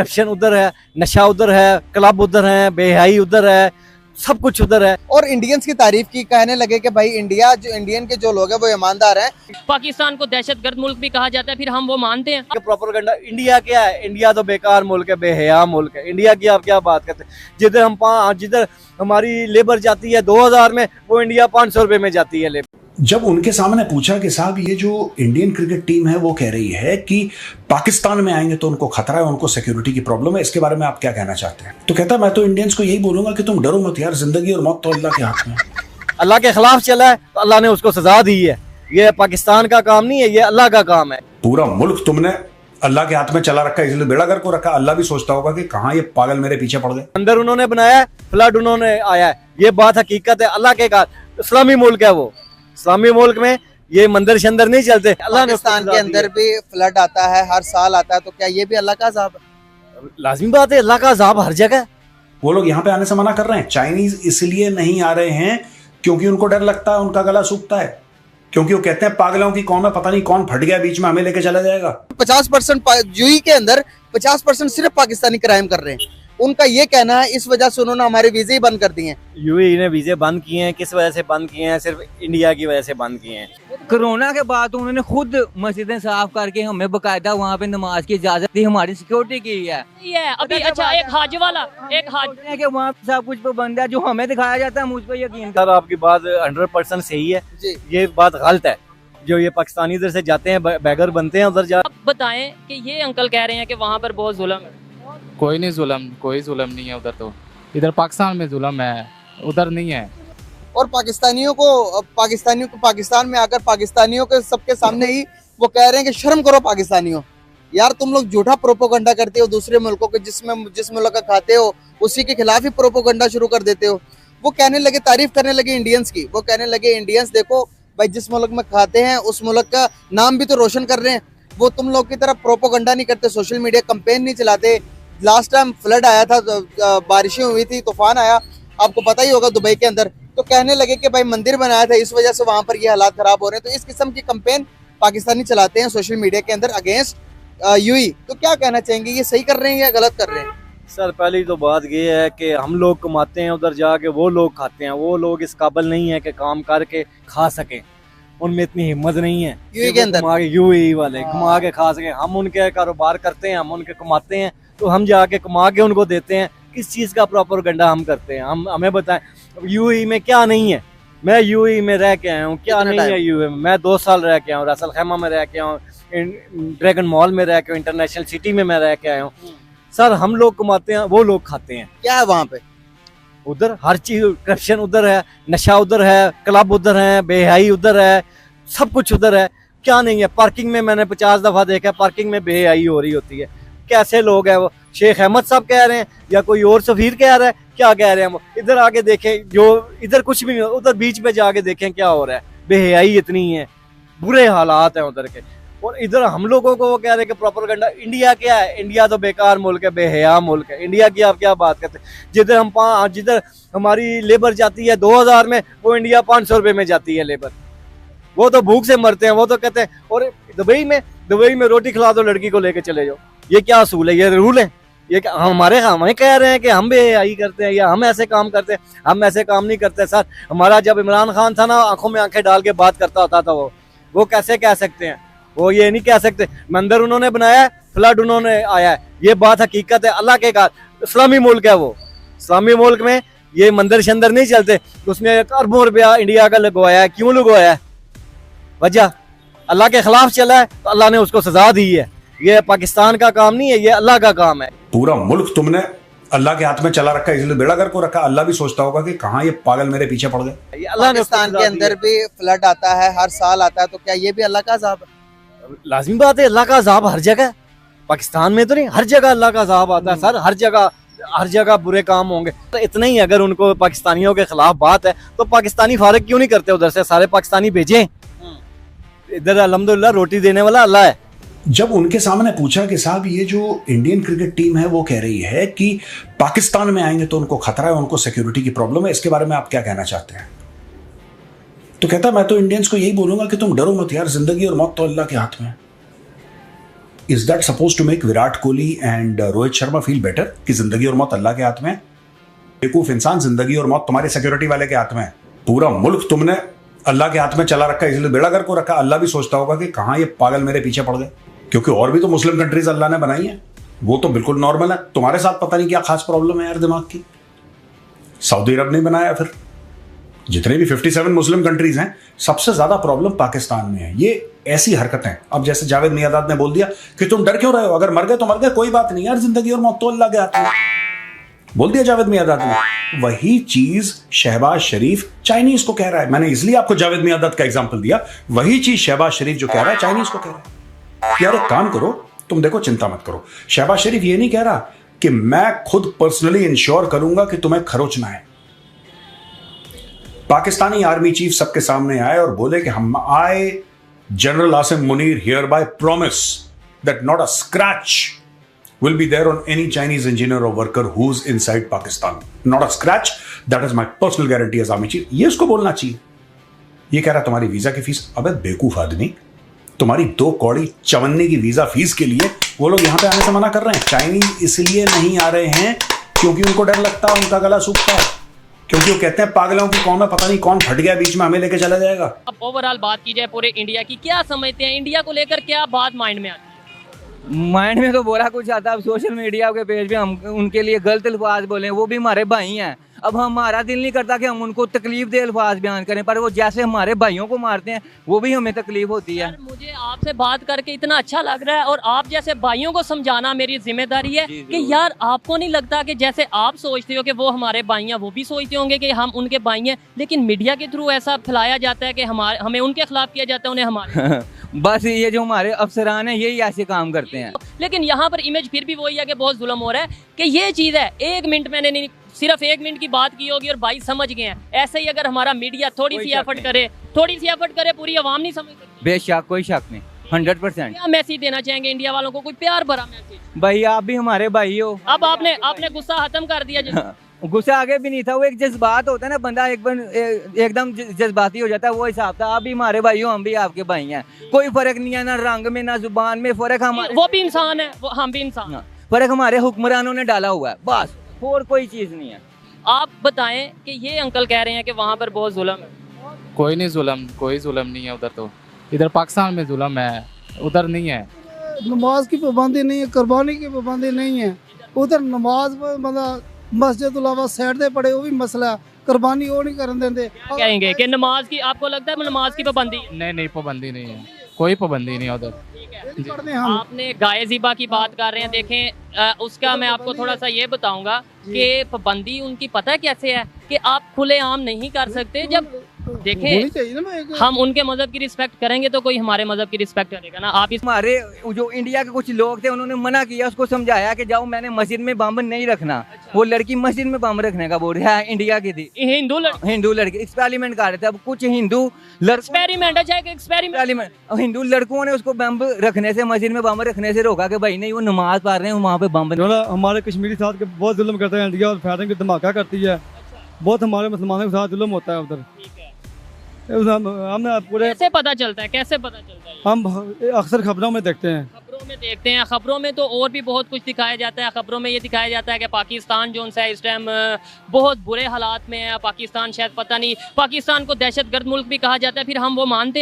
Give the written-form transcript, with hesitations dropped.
Corruption उधर है, नशा उधर है, क्लब उधर है, बेहयाई उधर है, सब कुछ उधर है। और इंडियंस की तारीफ की, कहने लगे कि भाई इंडिया जो इंडियन के जो लोग हैं वो ईमानदार हैं। पाकिस्तान को दहशतगर्द मुल्क भी कहा जाता है, फिर हम वो मानते हैं। प्रोपेगेंडा इंडिया क्या है? इंडिया तो बेकार मुल्क है, बेहया मुल्क है। इंडिया की आप क्या बात करते हैं? जिधर हमारी लेबर जाती है 2000 में, वो इंडिया 500 रुपए में जाती है लेबर। जब उनके सामने पूछा कि साहब ये जो इंडियन क्रिकेट टीम है वो कह रही है कि पाकिस्तान में आएंगे तो उनको खतरा है, उनको सिक्योरिटी की प्रॉब्लम है, इसके बारे में आप क्या कहना चाहते हैं? तो कहता मैं तो इंडियंस को यही बोलूंगा कि तुम डरो मत यार, जिंदगी और मौत तो अल्लाह के हाथ में। अल्लाह के खिलाफ चला है तो अल्लाह ने उसको सजा दी है। ये पाकिस्तान का काम नहीं है, ये अल्लाह का काम है। पूरा मुल्क तुमने अल्लाह के हाथ में चला रखा है, इसलिए बेड़ा गर्क को रखा। अल्लाह भी सोचता होगा कि कहाँ ये पागल मेरे पीछे पड़ गए। अंदर उन्होंने बनाया, फ्लड उन्होंने आया है, ये बात हकीकत है। अल्लाह के कारण इस्लामी मुल्क है वो, इस्लामी मुल्क में ये मंदिर शंदर नहीं चलते। अल्लाह ने पाकिस्तान के अंदर भी फ्लड आता है, हर साल आता है, तो क्या ये भी अल्लाह का अज़ाब है? लाजिमी बात है, अल्लाह का अज़ाब हर जगह। वो लोग यहाँ पे आने से मना कर रहे हैं। चाइनीज इसलिए नहीं आ रहे हैं क्योंकि उनको डर लगता है, उनका गला सूखता है, क्योंकि वो कहते हैं पागलों की कौम है, पता नहीं कौन फट गया बीच में, हमें लेके चला जाएगा। 50% यूएई के अंदर 50% सिर्फ पाकिस्तानी क्राइम कर रहे हैं। उनका ये कहना है इस वजह से उन्होंने हमारे वीजे ही बंद कर दिए हैं। यूएई ने वीजे बंद किए हैं, किस वजह से बंद किए हैं? सिर्फ इंडिया की वजह से बंद किए हैं। कोरोना के बाद उन्होंने खुद मस्जिदें साफ करके हमें बकायदा वहाँ पे नमाज की इजाजत दी, हमारी सिक्योरिटी की है। ये अभी अच्छा एक हाज वाला एक हाज के वहाँ पे सब कुछ पाबंद है, जो हमें दिखाया जाता है मुझ पर यकीन कर। सर आपकी बात 100% सही है जी। ये बात गलत है। जो ये पाकिस्तानी इधर से जाते हैं, बैगर बनते हैं उधर जा। अब बताएं कि ये अंकल कह रहे हैं कि वहाँ पर बहुत जुल्म है। कोई जुल्म नहीं है उधर। तो इधर पाकिस्तान में जुल्म है, उधर नहीं है। और पाकिस्तानियों को पाकिस्तान में आकर पाकिस्तानियों के सबके सामने ही वो कह रहे हैं कि शर्म करो पाकिस्तानियों। यार तुम लोग झूठा प्रोपोगंडा करते हो दूसरे मुल्कों के, जिस मुल्क का खाते हो उसी के खिलाफ ही प्रोपोगंडा शुरू कर देते हो। वो कहने लगे, तारीफ करने लगे इंडियंस की। वो कहने लगे इंडियंस देखो भाई, जिस मुल्क में खाते हैं उस मुल्क का नाम भी तो रोशन कर रहे हैं। वो तुम लोग की तरह प्रोपोगंडा नहीं करते, सोशल मीडिया कंपेन नहीं चलाते। लास्ट टाइम फ्लड आया था, बारिशें हुई थी, तूफान आया, आपको पता ही होगा दुबई के अंदर। तो कहने लगे कि भाई मंदिर बनाया था, इस वजह से वहां पर ये हालात खराब हो रहे हैं। तो इस किस्म की कंपेन पाकिस्तानी चलाते हैं सोशल मीडिया के अंदर अगेंस्ट यूएई। तो क्या कहना चाहेंगे, ये सही कर रहे हैं या गलत कर रहे हैं? सर पहली तो बात ये है कि हम लोग कमाते हैं, उधर जाके वो लोग खाते हैं। वो लोग इस काबिल नहीं है कि काम करके खा सके, उनमें इतनी हिम्मत नहीं है। यूएई के अंदर यूएई वाले कमा के खा सके। हम उनके कारोबार करते हैं, हम उनके कमाते हैं, तो हम जाके कमा के उनको देते हैं। किस चीज़ का प्रोपेगेंडा हम करते हैं? हमें बताएं यूएई में क्या नहीं है। मैं यूएई में रह के आया हूँ, क्या नहीं है यूएई में? मैं 2 साल रह के आया हूँ, रसल खैमा में रह के आया हूँ, ड्रैगन मॉल में रह के, इंटरनेशनल सिटी में मैं रह के आया हूँ। सर हम लोग कमाते हैं, वो लोग खाते हैं। क्या है वहाँ पे? उधर हर चीज, करप्शन उधर है, नशा उधर है, क्लब उधर है, बेहयाई उधर है, सब कुछ उधर है। क्या नहीं है? पार्किंग में मैंने 50 दफा देखा, पार्किंग में बेहयाई हो रही होती है। कैसे लोग हैं वो? शेख अहमद साहब कह रहे हैं या कोई और सफीर कह रहा है? क्या कह रहे हैं वो? इधर आके देखें, जो इधर कुछ भी नहीं, उधर बीच में जाके देखें क्या हो रहा है। बेहयाई इतनी है, बुरे हालात हैं उधर के। और इधर हम लोगों को वो कह रहे हैं कि प्रोपेगेंडा इंडिया क्या है? इंडिया तो बेकार मुल्क है, बेहया मुल्क है। इंडिया की आप क्या बात करते हैं? जिधर हमारी लेबर जाती है 2000 में, वो इंडिया 500 रुपए में जाती है लेबर। वो तो भूख से मरते हैं। वो तो कहते हैं, और दुबई में रोटी खिला दो लड़की को लेके चले जाओ। ये क्या असूल है? ये रूल है? ये हमें कह रहे हैं कि हम बेहयाई करते हैं या हम ऐसे काम करते हैं? हम ऐसे काम नहीं करते सर। हमारा जब इमरान खान था ना, आंखों में आंखें डाल के बात करता होता था। वो कैसे कह सकते हैं? वो ये नहीं कह सकते। मंदिर उन्होंने बनाया, फ्लड उन्होंने आया है, ये बात हकीकत है। अल्लाह के कारण इस्लामी मुल्क है वो, इस्लामी मुल्क में ये मंदिर शंदर नहीं चलते। उसमें अरबों रुपया इंडिया का लगवाया है। क्यों लगवाया है? वजह अल्लाह के खिलाफ चला है तो अल्लाह ने उसको सजा दी है। ये पाकिस्तान का काम नहीं है, ये अल्लाह का काम है। पूरा मुल्क तुमने अल्लाह के हाथ में चला रखा है, इसलिए बेड़ा गर्क को रखा। अल्लाह भी सोचता होगा कि कहाँ ये पागल मेरे पीछे पड़ गए। ये अल्लाह ने पाकिस्तान के अंदर भी फ्लड आता है, हर साल आता है, तो क्या ये भी अल्लाह का अज़ाब है? लाजिमी बात है, अल्लाह का अज़ाब हर जगह। पाकिस्तान में तो नहीं, हर जगह अल्लाह का अज़ाब आता है सर। हर जगह बुरे काम होंगे। तो इतना ही अगर उनको पाकिस्तानियों के खिलाफ बात है तो पाकिस्तानी फारिग क्यों नहीं करते? उधर से सारे पाकिस्तानी भेजें। इधर अल्हम्दुलिल्लाह रोटी देने वाला अल्लाह है। जब उनके सामने पूछा कि साहब ये जो इंडियन क्रिकेट टीम है वो कह रही है कि पाकिस्तान में आएंगे तो उनको खतरा है, उनको सिक्योरिटी की प्रॉब्लम है, इसके बारे में आप क्या कहना चाहते हैं? तो कहता मैं तो इंडियंस को यही बोलूंगा कि तुम डरो मत यार, जिंदगी और मौत तो अल्लाह के हाथ में। Is that suppose to make Virat Kohli and Rohit Sharma feel better कि जिंदगी और मौत अल्लाह के हाथ में है? बेवकूफ इंसान, जिंदगी और मौत तुम्हारे सिक्योरिटी वाले के हाथ में है। पूरा मुल्क तुमने अल्लाह के हाथ में चला रखा है, इसलिए बेड़ागर को रखा। अल्लाह भी सोचता होगा कि कहां ये पागल मेरे पीछे पड़ गए, क्योंकि और भी तो मुस्लिम कंट्रीज अल्लाह ने बनाई है, वो तो बिल्कुल नॉर्मल है। तुम्हारे साथ पता नहीं क्या खास प्रॉब्लम है यार दिमाग की। सऊदी अरब नहीं बनाया, फिर जितने भी 57 मुस्लिम कंट्रीज हैं सबसे ज्यादा प्रॉब्लम पाकिस्तान में है। ये ऐसी हरकतें, अब जैसे जावेद मियादाद ने बोल दिया कि तुम डर क्यों रहे हो, अगर मर गए तो मर गए, कोई बात नहीं यार, जिंदगी और मौत तो अल्लाह के हाथ में, बोल दिया जावेद मियादाद ने। वही चीज शहबाज शरीफ चाइनीज को कह रहा है। मैंने इसलिए आपको जावेद मियादाद का एग्जांपल दिया। वही चीज शहबाज शरीफ जो कह रहा है चाइनीज को कह रहा है। यार एक काम करो, तुम देखो चिंता मत करो। शहबाज शरीफ ये नहीं कह रहा कि मैं खुद पर्सनली इंश्योर करूंगा कि तुम्हें खरोच ना आए। पाकिस्तानी आर्मी चीफ सबके सामने आए और बोले कि हम आए, general Asim Munir here bye promise that not a scratch will be there on any Chinese engineer or worker who's inside Pakistan. Not a scratch. That is my personal guarantee as army chief. ये उसको बोलना चाहिए। ये कह रहा तुम्हारी visa की fees. अबे बेवकूफ आदमी, तुम्हारी 2 कौड़ी चवन्नी की वीजा फीस के लिए वो लोग यहां पे आने से मना कर रहे हैं। चाइनीज इसलिए नहीं आ रहे हैं क्योंकि उनको डर लगता है, उनका गला सूखता है, क्योंकि वो कहते हैं पागलों की कौम है, पता नहीं कौन फट गया बीच में, हमें लेके चला जाएगा। अब ओवरऑल बात की जाए पूरे इंडिया की, क्या समझते हैं इंडिया को लेकर, क्या बात माइंड में आती है? माइंड में तो बोला कुछ आता है। अब सोशल मीडिया के पेज पे हम उनके लिए गलत अल्फाज बोले, वो भी हमारे भाई हैं। अब हमारा दिल नहीं करता कि हम उनको तकलीफ दे अल्फाज बयान करें, पर वो जैसे हमारे भाइयों को मारते हैं वो भी हमें तकलीफ होती है। यार मुझे आपसे बात करके इतना अच्छा लग रहा है, और आप जैसे भाइयों को समझाना मेरी जिम्मेदारी है कि यार आपको नहीं लगता कि जैसे आप सोचते हो कि वो हमारे भाई हैं, वो भी सोचते होंगे कि हम उनके भाई हैं, लेकिन मीडिया के थ्रू ऐसा फैलाया जाता है कि हमें उनके खिलाफ किया जाता है, उन्हें हमारे बस ये जो हमारे अफसरान हैं यही ऐसे काम करते हैं। लेकिन यहाँ पर इमेज फिर भी वही है कि बहुत जुल्म हो रहा है कि ये चीज़ है। 1 मिनट मैंने नहीं, सिर्फ 1 मिनट की बात की होगी और भाई समझ गए हैं। ऐसे ही अगर हमारा मीडिया थोड़ी सी एफर्ट करे, पूरी आवाम नहीं समझ सकती। बेशक, कोई शक नहीं, 100%। क्या मैसेज देना चाहेंगे इंडिया वालों को, कोई प्यार भरा मैसेज? भाई आप भी हमारे भाई हो। अब आपने गुस्सा खत्म कर दिया। गुस्सा आगे भी नहीं था, वो एक जज्बात होता है ना, बंदा एकदम जज्बाती हो जाता है, वो हिसाब था। आप भी हमारे भाई हो, हम भी आपके भाई हैं। कोई फर्क नहीं है, ना रंग में ना जुबान में फर्क। हमारे वो भी इंसान है, हम भी इंसान हैं। फर्क हमारे हुक्मरानों ने डाला हुआ है, बस, और कोई चीज नहीं है। आप बताएं कि ये अंकल कह रहे हैं कि वहाँ पर बहुत जुल्म है। कोई नहीं जुल्म, कोई जुल्म नहीं है उधर तो। इधर पाकिस्तान में जुल्म है, उधर नहीं है। नमाज की पाबंदी नहीं है, कुर्बानी की पाबंदी नहीं है। उधर नमाज मतलब मस्जिद अलावा साइड दे पड़े, वो भी मसला, कुर्बानी वो नहीं करने देंगे। कहेंगे कि नमाज की, आपको लगता है नमाज की पाबंदी? नहीं, पाबंदी नहीं है, कोई पाबंदी नहीं है उधर। आपने गाय ज़िबा की बात कर रहे हैं, देखें उसका मैं आपको थोड़ा सा ये बताऊंगा कि पाबंदी उनकी पता है कैसे है कि आप खुलेआम नहीं कर सकते। जब देखें हम उनके मजहब की रिस्पेक्ट करेंगे तो कोई हमारे मजहब की रिस्पेक्ट करेगा ना। आप इस हमारे जो इंडिया के कुछ लोग थे उन्होंने मना किया, उसको समझाया कि जाओ, मैंने मस्जिद में बम नहीं रखना। वो लड़की मस्जिद में बम रखने का बोल रहा है, इंडिया की थी, हिंदू लड़की एक्सपेरिमेंट कर रहे थे। अब कुछ हिंदू हिंदू लड़कों ने उसको बम रखने से, मस्जिद में बम रखने से रोका कि भाई नहीं, वो नमाज पढ़ रहे हैं, वहाँ पे बम। हमारे कश्मीरी साथ के बहुत जुल्म करता है इंडिया, और फायरिंग धमाका करती है बहुत। हमारे मुसलमानों के साथ जुल्म होता है उधर। हमने पूरे कैसे पता चलता है? हम अक्सर खबरों में देखते हैं। खबरों में तो और भी बहुत कुछ दिखाया जाता है। खबरों में ये दिखाया जाता है कि पाकिस्तान जो है इस टाइम बहुत बुरे हालात में है। पाकिस्तान शायद, पता नहीं, पाकिस्तान को दहशतगर्द मुल्क भी कहा जाता है, फिर हम वो मानते हैं।